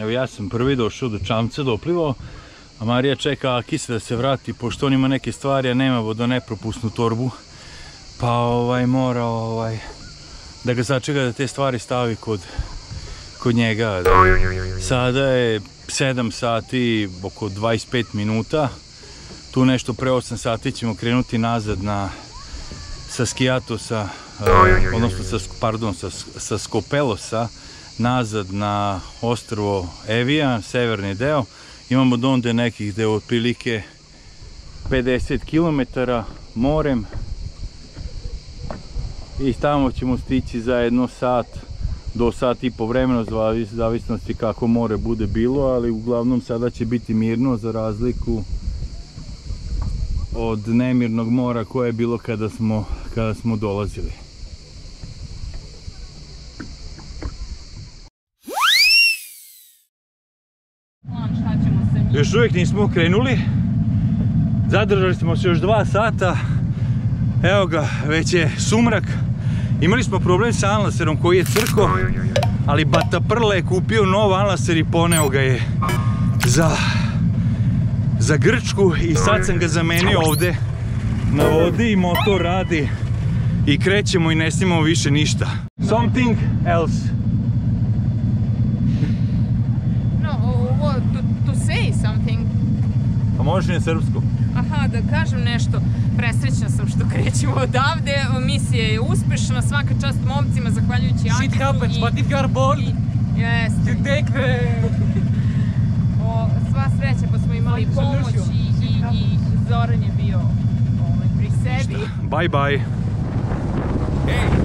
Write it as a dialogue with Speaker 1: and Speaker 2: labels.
Speaker 1: Evo ja sam prvi došao do čamca, doplivao, a Marija čeka Akisa da se vrati, pošto on ima neke stvari, a nema vodonepropusnu torbu. Pa mora da ga sačeka da te stvari stavi kod njega. Sada je 7 sati, oko 25 minuta. Tu nešto pre 8 sati ćemo krenuti nazad sa Skijatosa, odnosno sa Skopelosa, nazad na ostrvo Evija, severni deo. Imamo do onda nekih deo otprilike 50 km morem. I tamo ćemo stići za 1 sat do sat i po vremena, zavisnosti kako more bude bilo, ali uglavnom sada će biti mirno za razliku od nemirnog mora koje je bilo kada smo dolazili. Još uvijek nismo krenuli, zadržali smo se još 2 sata, evo ga, već je sumrak. Imali smo problem sa anlaserom koji je crko, ali Bata Prla je kupio nov anlaser i poneo ga je za Grčku i sad sam ga zamenio ovde na vodi i motor radi i krećemo i ne snimamo više ništa. Something else.
Speaker 2: To say something.
Speaker 1: Pa možeš i na srpskom.
Speaker 2: Aha, da kažem nešto. Presrećna sam što krećemo odavde. Misija je uspešna, svaka čast momcima, zahvaljujući Akisu.
Speaker 3: Shit happens, but if you are born,
Speaker 2: Jeste.
Speaker 3: you take the...
Speaker 2: Sva sreća, pa smo imali pomoć i Zoran je bio pri sebi.
Speaker 1: Bye bye.
Speaker 3: Hey!